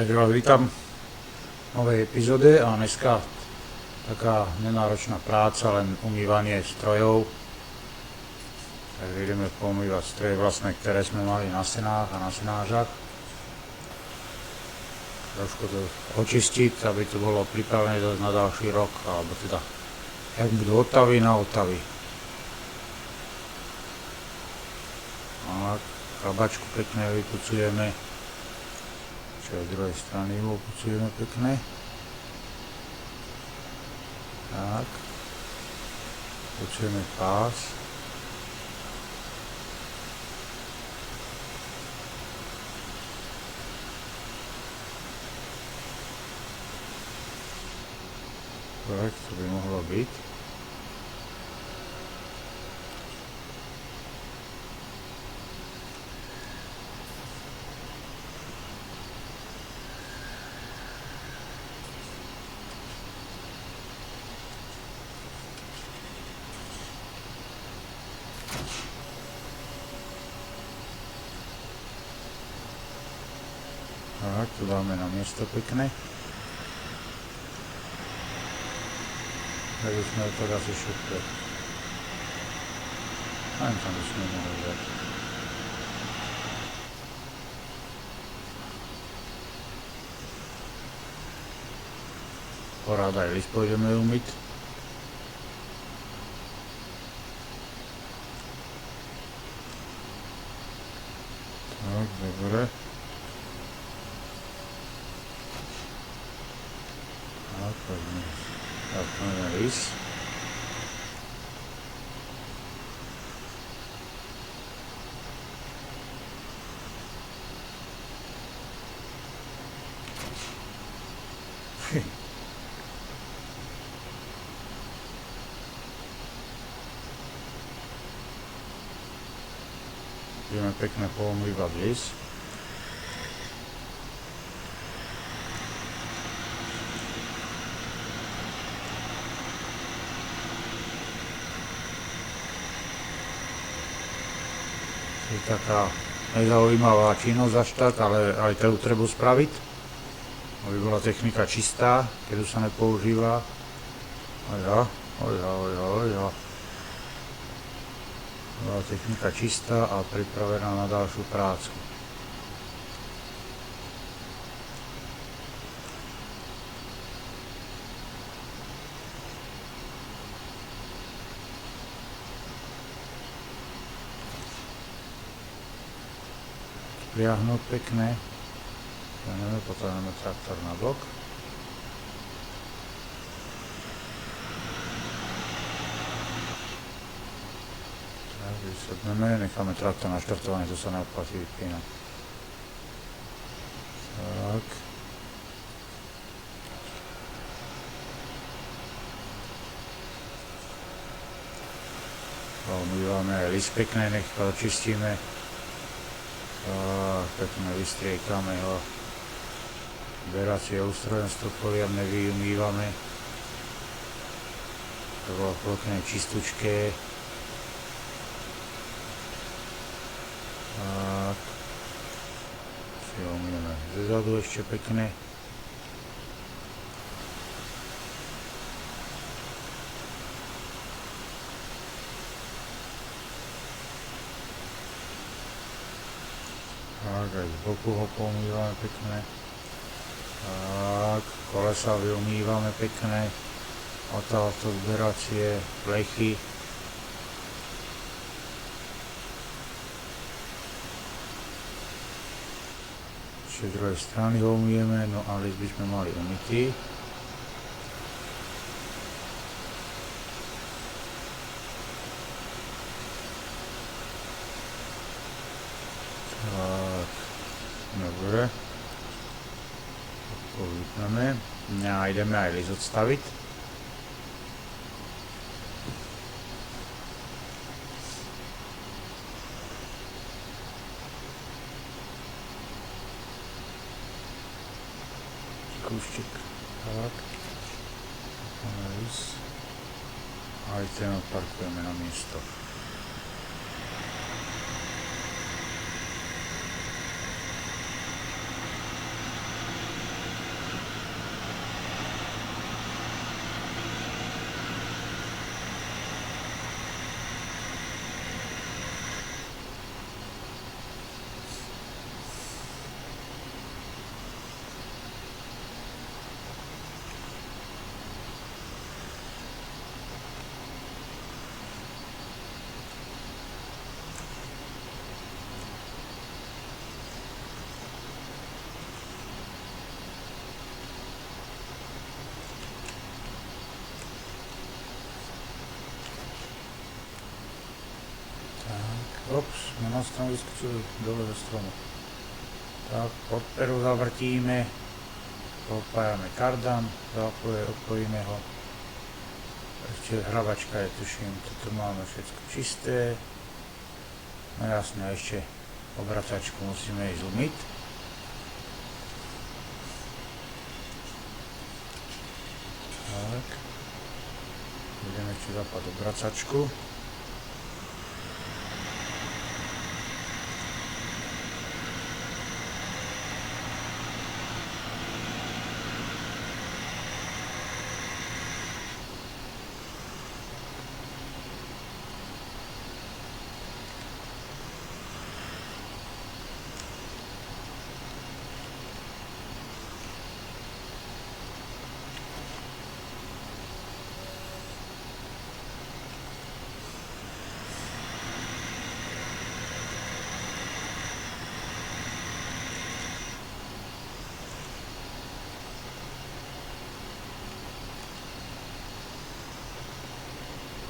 Takže vás vítam v novej epizóde a dneska taká nenáročná práca, len umývanie strojov. Takže ideme pomývať stroje vlastné, ktoré sme mali na stenách a na senážach. Trošku to očistiť, aby to bolo pripravené na ďalší rok, alebo teda, jak budú otavy na otavy. A kabačku pekne vypucujeme. Z druhej strany ho pucujeme pekne. Tak. Pucujeme pás. Tak, to by mohlo byť. Tak, to dáme na miesto pekné. Takže sme to asi všetko. Len tam by sme mohli dať. Porád aj list pôjdeme umyť. Tak, dobre. Tak, máme rys. Ideme pekne poumývať rys. Je taká nezaujímavá činnosť až tak, ale aj to treba spraviť, aby bola technika čistá, keď už sa nepoužíva. Oja. Bola technika čistá a pripravená na ďalšiu prácu. Priahnuť pekne, potrebujeme traktor na bok. Tak, vysadneme, necháme traktor naštartovaný, to sa neoplatí vypínať. Tak. Umývame aj list pekne, nech to očistíme. Pekne vystriekame ho. Beracie ústrojenstvo poriadne vyumývame. To bolo pekne čistúčké. Tak. Si ho umývame zezadu ešte pekne. Tak, aj z boku ho poumývame pekne. Tak, kolesa vyumývame pekne. Táto zberacie plechy. Ešte z druhej strany ho umýjeme, no a list by sme mali umytý. Dobre. To vypneme. A ideme aj list odstaviť. Kúšček. Tak. List. Aj ten odparkujeme na miesto. Ops, sme na stranu vyskočili dole zo stromu. Tak, podperu zavrtíme, popájame kardan, odpojíme ho. Ešte hrabačka je, tuším, toto máme všetko čisté. No jasne, ešte obracačku musíme ísť umyť. Tak. Budeme ešte zapať obracačku.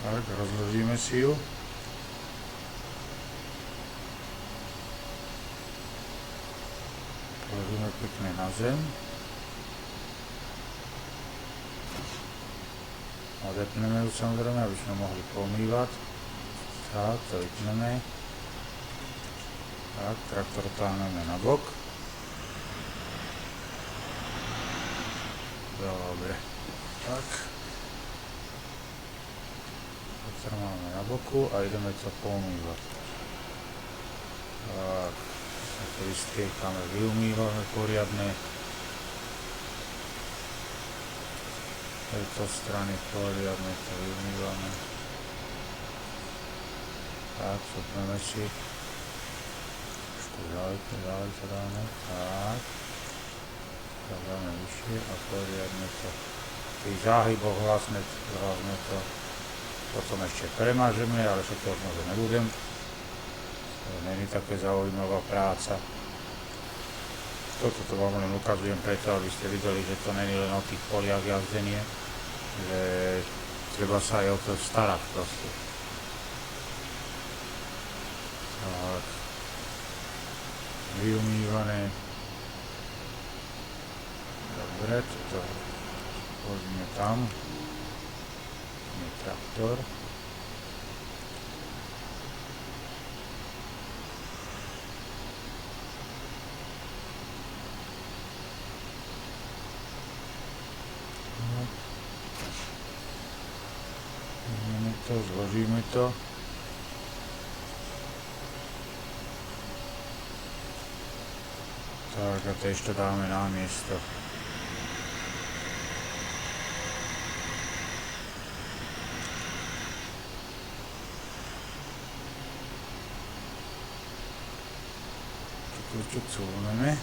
Tak, rozložíme si ju. Položíme pekne na zem. Odepneme ju samozrejme, aby sme mohli pomývať. Tak, to vypneme. Tak, traktor táhneme na bok. Dobre. Tak. Traktor máme na boku a ideme to pomývať. Tak. To vystriekame, vyumývame poriadne. Z tejto strany poriadne to vyumývame. Tak, supneme si. Ešte ďalej to dáme. Tak. Dáme vyššie a poriadne to. V tých záhyboch vlastne to. Potom ešte premážeme, ale všetko možno nebudem. To není také zaujímavá práca. Toto vám len ukazujem preto, aby ste videli, že to není len o tých poliach jazdenie, že treba sa aj o to starať proste. Tak. Vyumývané. Dobre, toto hodíme tam. Je traktor. Zložíme to. Tak a to ešte dáme na miesto. Čuk cúvneme.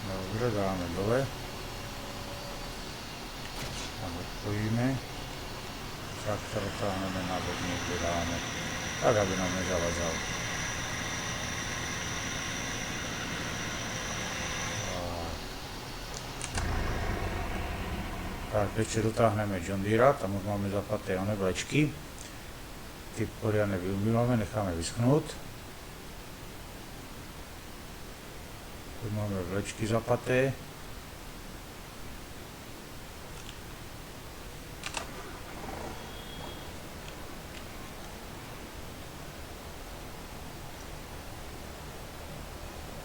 Dobre, dáme dole. A odpojíme. Traktor táhneme na bok, niekde dáme, tak aby nám nezavadzal. Tak, ešte dotáhneme John Deere, tam už máme zapaté oné vlečky. Ty poriadne vyumývame, necháme vyschnúť. Tu máme vlečky zapaté.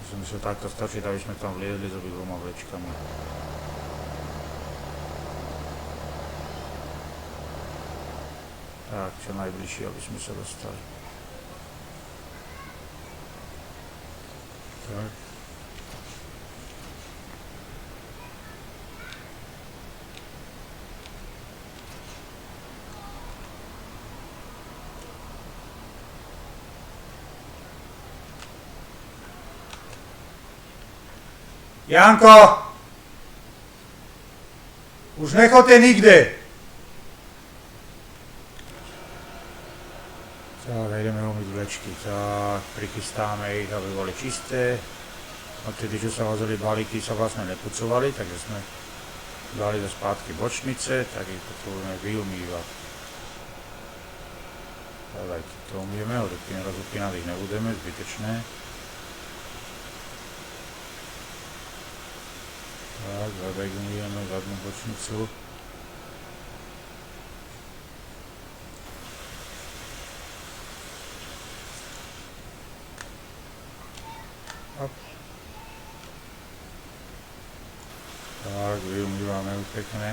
Musíme sa takto stačiť, aby sme tam vliezli s obidvoma vlečkami. Tak, čo najbližšie, aby sme sa dostali. Tak. Janko! Už nechoďte nikde! Tak, ideme umyť vlečky. Tak, prichystáme ich, aby boli čisté. Odtedy, čo sa vozili balíky, sa vlastne nepucovali, takže sme dali do spátky bočnice, tak ich potrebujeme vyumývať. Tak to umieme, ale rozupínať ich nebudeme, zbytečné. Tak, zadek umieme, zadnú bočnicu. Hop. Tak, vyumývame ju pekne.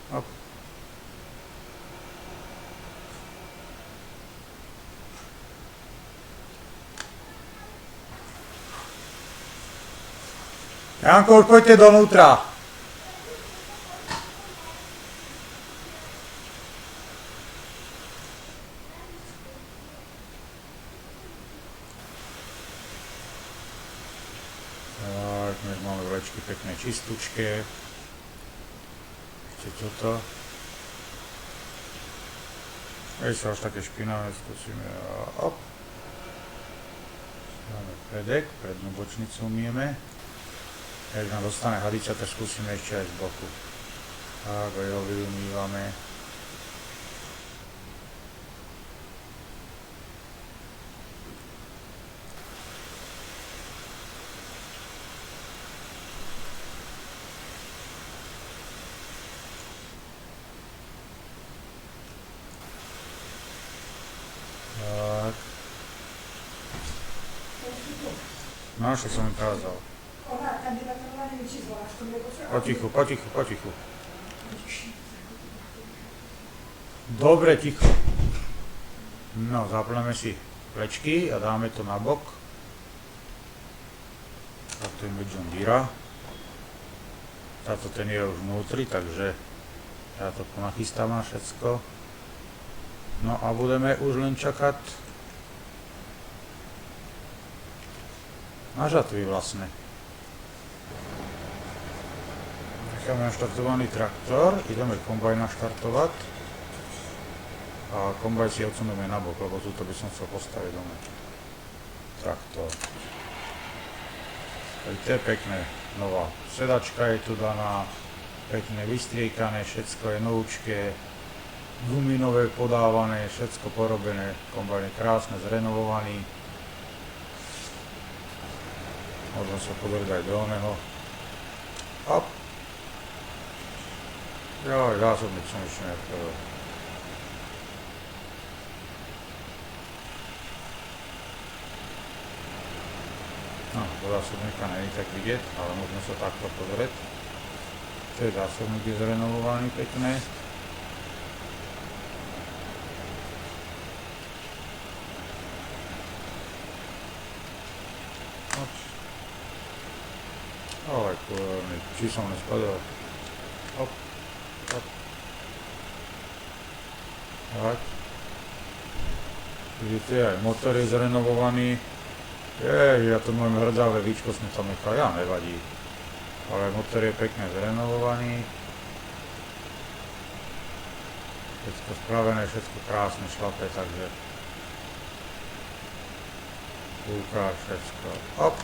Hop. Janko, už poďte donútra. Tak, my máme vlečky pekné čistúčke. Ešte toto. Keď sa až také špinavé, skúsime. Hop. Dáme predek, prednú bočnicu umieme. Keď nám dostane hadica, tak skúsime ešte aj z boku. Tak, ho vyumývame. Tak. No, čo som im kázal. Potichu, potichu, potichu. Dobre, ticho. No, zapneme si vlečky a dáme to na bok. Takto je John Deere. Táto ten je už vnútri, takže ja to ponachystám na všetko. No a budeme už len čakať na žatvy vlastne. Necháme naštartovaný traktor, ideme kombajn naštartovať a kombajn si odsunieme na bok, lebo tuto by som chcel postaviť doma traktor. To je pekné, nová sedačka je tu daná, pekne vystriekané, všetko je novúčké, gumy nové podávané, všetko porobené, kombajn je krásne, zrenovovaný. Môžem sa pozrieť aj do oného. Hop. Joj, zásobník som ešte neotvoril. No, do zásobníka není tak vidieť, ale môžeme sa takto pozrieť. To je zásobník, je zrenovovaný pekné. Ale kurva, či som nespadol. Hop, hop. Tak. Vidíte, aj motor je zrenovovaný. Ja to môžem hrdavé víčko sme tam nechal, ja nevadí. Ale motor je pekne zrenovovaný. Všetko spravené, všetko krásne šlape, takže ukáž všetko. Hop.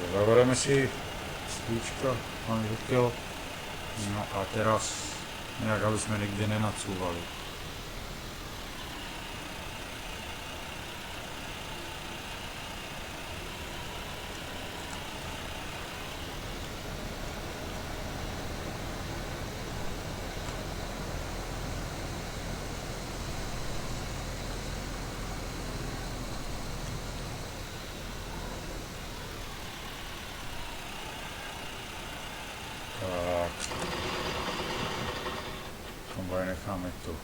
Zaverieme si stíčko, máme žukel. No a teraz nejak, aby sme nikde nenacúvali. Kombajn necháme tu.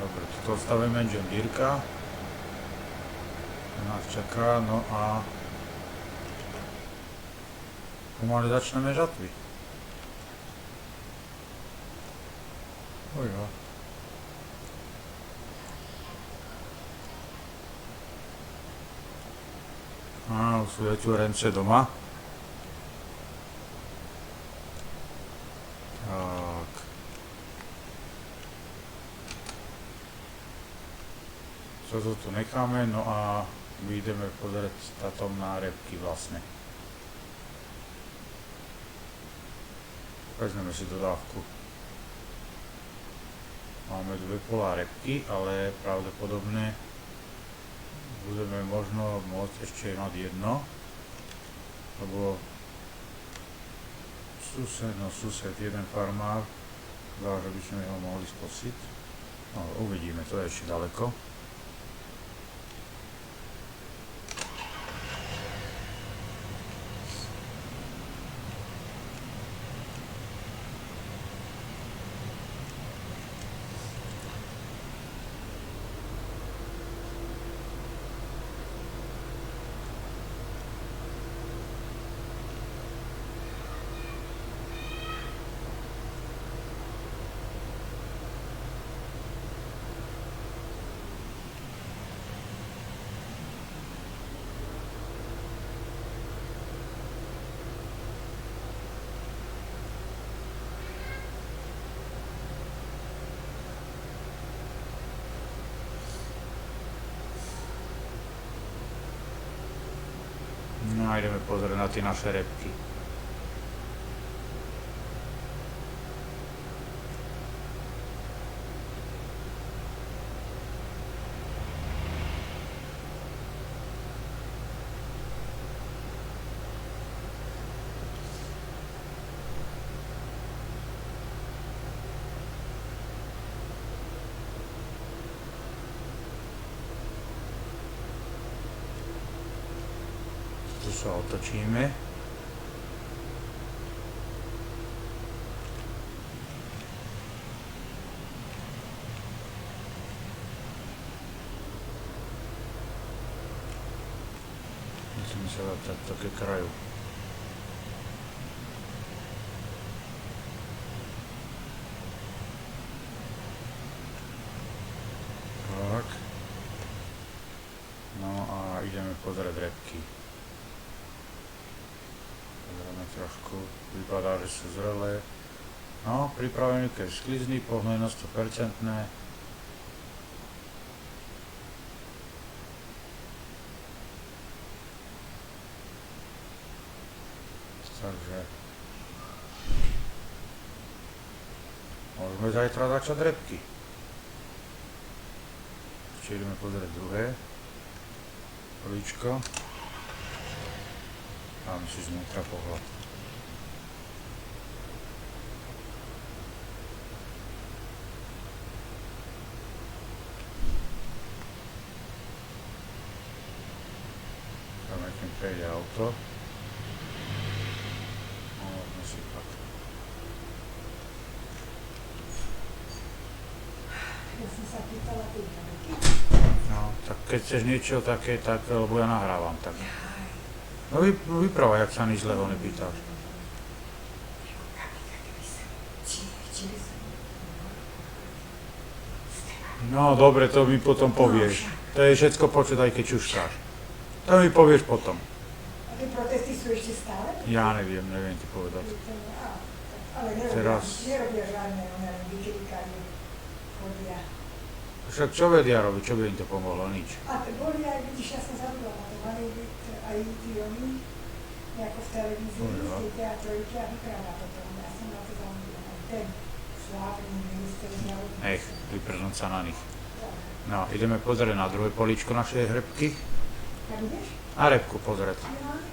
Dobre, tuto stavíme John Deere. Nás čaká, no a pomaly začneme žatvy. Ojho. Á, už sú veťurence doma. Tak. Toto tu necháme, no a my ideme pozrieť tátom na repky vlastne. Vezmeme si dodávku. Máme dve polá repky, ale pravdepodobne budeme možno môcť ešte mať jedno, lebo sused, jeden farmár, že by sme ho mohli skosiť. No, uvidíme, to je ešte ďaleko. No a ideme pozrieť na tie naše repky. Tu sa otočíme. Musíme sa dať takto ke kraju. Tak. No a ideme pozrieť repky. Trošku vypadá, že sú zrelé. No, pripravený keď sklizný, pohnojené 100%. Takže môžeme zajtra začať repky. Ešte ideme pozrieť druhé políčko. Dáme si znútra pohľad. Dáme, kým prejde auto. Môžeme si pak. Ja som sa pýtala týka repky. No, tak keď chceš niečo také, tak, lebo ja nahrávam, tak. No vyprávaj, jak sa nič zlého nepýtaš. No dobre, to mi potom povieš. To je všetko počuť, aj keď čuškáš. To mi povieš potom. A tie protesty sú ešte stále? Ja neviem ti povedať. Ale nerobia žiadne výkrikári, chodia. Však čo vedia robiť, čo by im to pomohlo? Nič. A to boli aj, vidíš, ja som zabudla na to, mali byť aj tí oni, nejako v televízii, z tej teatrojky a vypráva toto. Ja som na to zabudla, aj ten slávny minister zdravotníctva. Nech, vyprnúť sa na nich. No, ideme pozrieť na druhé políčko našej repky. A ideš? A repku pozrieť.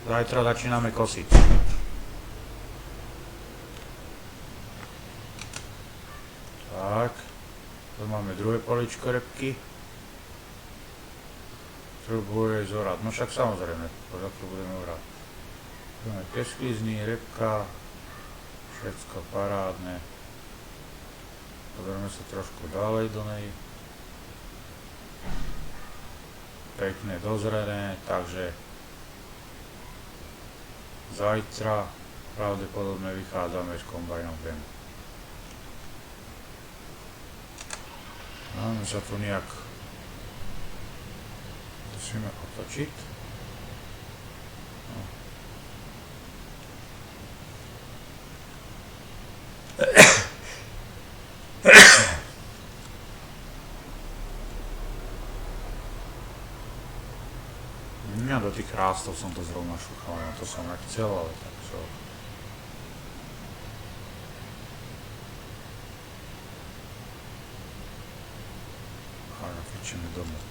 Zajtra začíname kosiť. Tak. Tu máme druhé políčko repky. Tu bude zorať. No však samozrejme, pozor, tu budeme orať. Tu máme kesklizný, repka, všetko parádne. Pozrieme sa trošku ďalej do nej. Pekne dozrené, takže zajtra pravdepodobne vychádzame s kombajnom ven. Máme sa tu nejak musíme otočiť. No. Ja do tých chrástov som to zrovna šúchal, no to som nechcel, ale tak čo. Ale kričíme domov.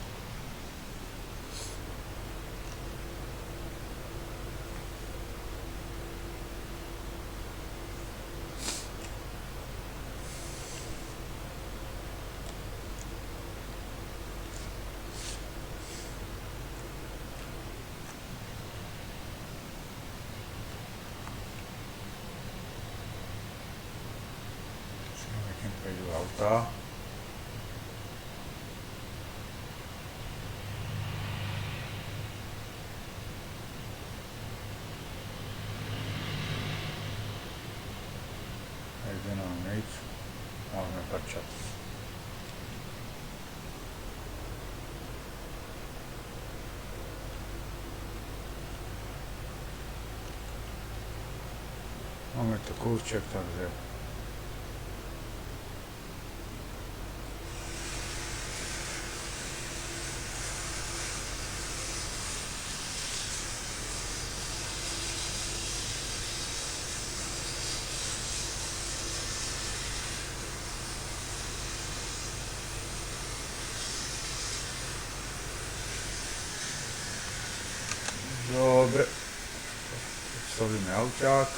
Kým prejdú auta. Nejde nám nič. Môžeme prčať. Máme tu kúšček, takže dobre. Stavíme auťák.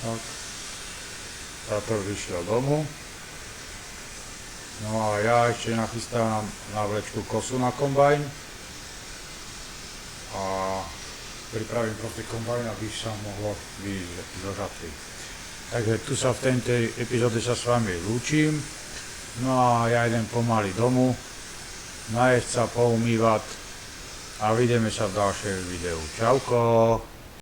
Tak. Táto vyšiel domu. No a ja ešte nachystám na vlečku kosu na kombajn. A pripravím proste kombajn, aby sa mohlo vyjsť do žatvy. Takže tu sa v tejto epizóde sa s vami lúčim. No a ja idem pomaly domu, najesť sa, poumývať a vidíme sa v ďalšej videu. Čauko!